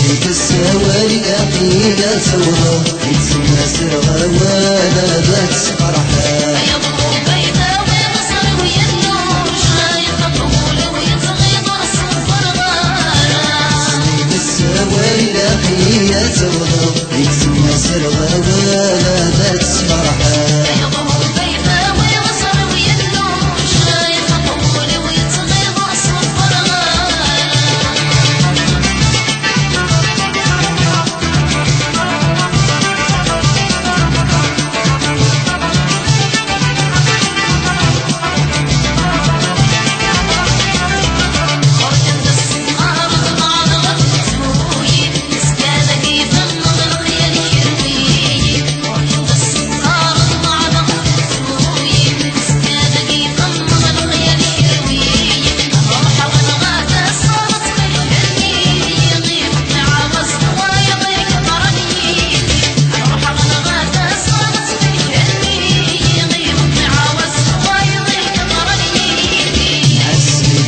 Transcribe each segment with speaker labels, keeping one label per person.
Speaker 1: عزيت السوالي أقيلة ثورة يتسمى سرغة ولا ذات فرحة
Speaker 2: يضرب بيضاوي مصر وينور شايف الطبول ويتغيض رسم الفرغانة
Speaker 1: عزيت السوالي أقيلة ثورة يتسمى سرغة ولا ذات فرحة
Speaker 2: يضرب بيضاوي مصر وينور شايف الطبول ويتغيض رسم الفرغانة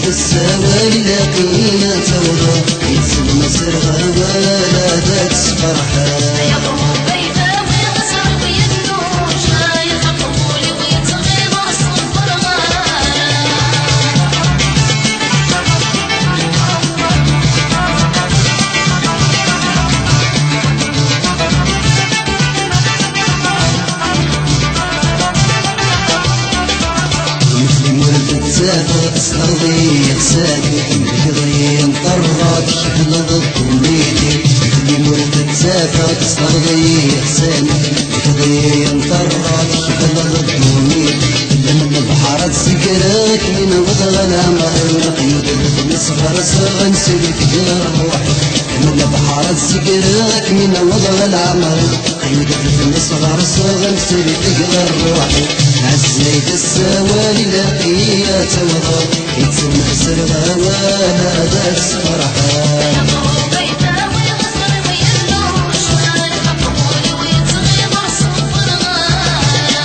Speaker 1: السوالي لقينا ثورة يتسمى سرغة ولا ذات فرحة
Speaker 2: يضرب بيضاوي مصر وينور شايف الطبول ويتغيض رسم الفرغانة
Speaker 1: مثل ولد تسافر تصلي ساكن بقضي مطرب شكل ضد ميتي مثل ولد تسافر تصلي ساكن بقضي مطرب شكل ضد ميتي لما البحر تسكرك من وضغ العمر والقيود نصغر صغن سلك روحي من البحر تسكرك من وضغ العمر قيود نصغر صغن سلك روحي عزيت السوالي لقيا توضى يتسمى سرغة ولا ذات فرحة
Speaker 2: يضرب بيضاوي مصر وينور شايف الطبول ويتغيض رسم الفرغانة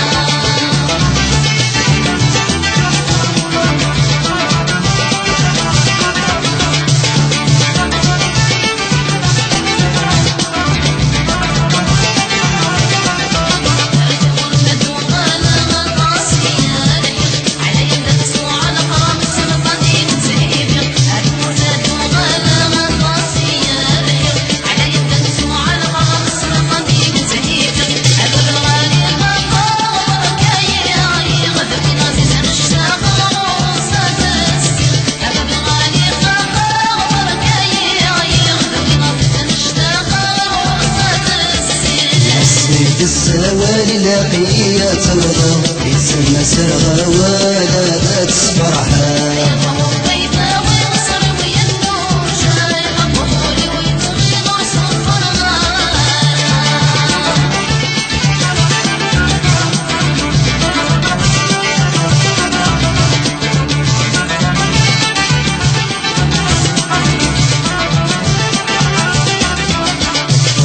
Speaker 1: السوالي لقيا توضى يتسمى سرغة ولا ذات فرحة
Speaker 2: يضرب بيضاوي مصر وينور شايف الطبول ويتغيض رسم الفرغانة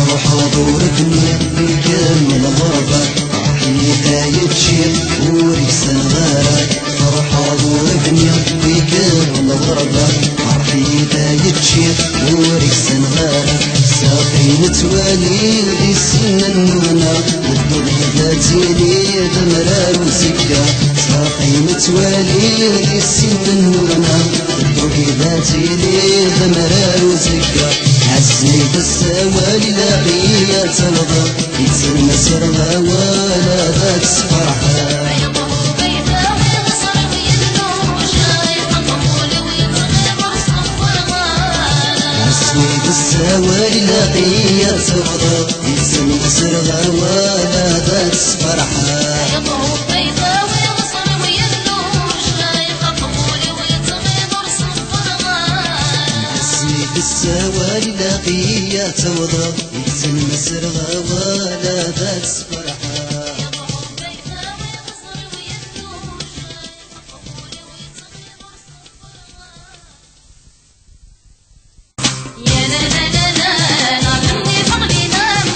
Speaker 1: روح ودورك نبي كامل غربة حياتي تشيل وريس الغارة روح ودورك نبي كامل غربة حياتي تشيل وريس الغارة ساقي توالي ذي السن النونة والدنيا ذاتي لي دمرار وسكة ساقي توالي ذي السن النونة والدنيا ذاتي لي دمرار وسكة عزيت السوالي لقيا ترضى يتسمى سرغة ولا ذات فرحة
Speaker 2: يضرب بيضاوي مصر وينور شايف الطبول ويتغيض رسم الفرغانة
Speaker 1: عزيت السوالي لقيا ترضى يتسمى سرغة ولا ذات فرحة
Speaker 2: يضرب بيضاوي مصر وينور شايف الطبول ويتغيض رسم الفرغانة
Speaker 1: عزيت السوالي لقيا ترضى يتسمى سرغة ولا ذات فرحة
Speaker 2: يضرب بيضاوي مصر وينور شايف الطبول ويتغيض رسم الفرغانة يا لا لا لا لا لا مني فضلي نام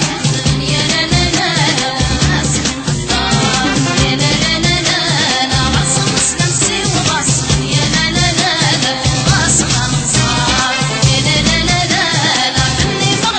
Speaker 2: يا لا لا لا لا اسم الأطفال يا لا لا لا لا لا رسم مسلمسي وبصم يا لا لا لا لا رسم أنصار يا لا لا لا لا لا مني فضلي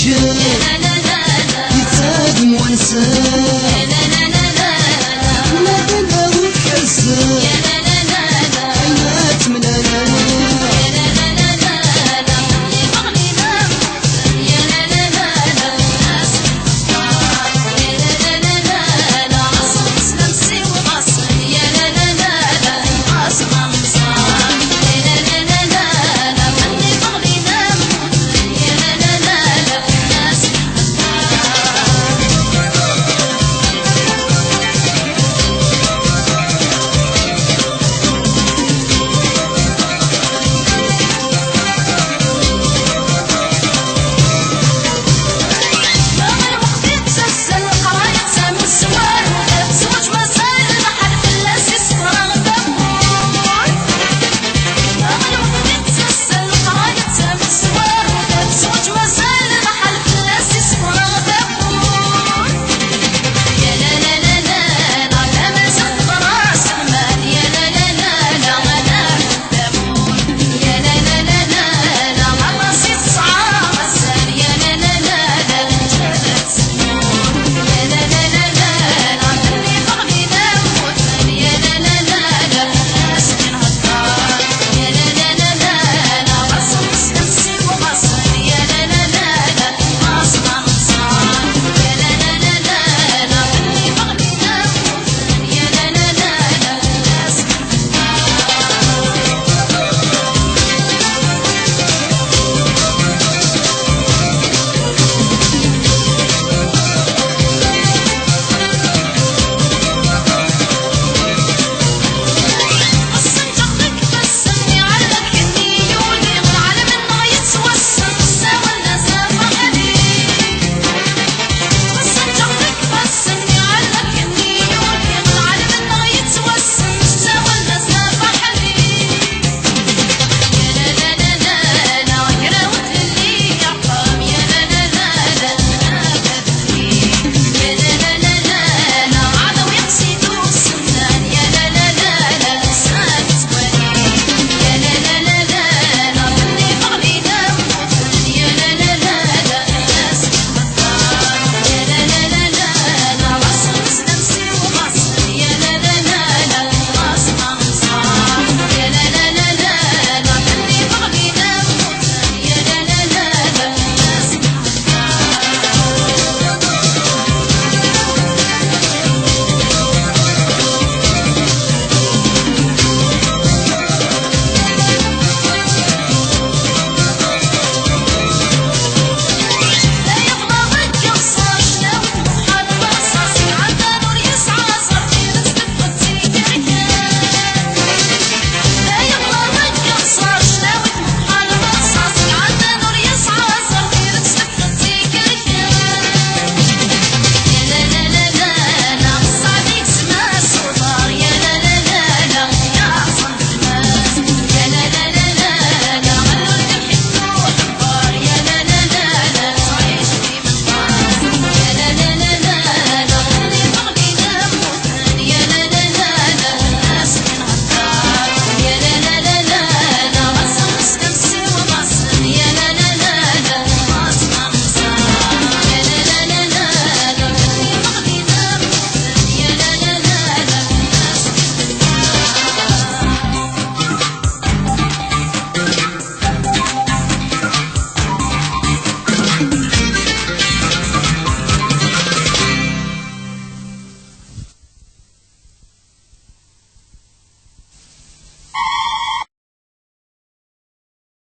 Speaker 1: شر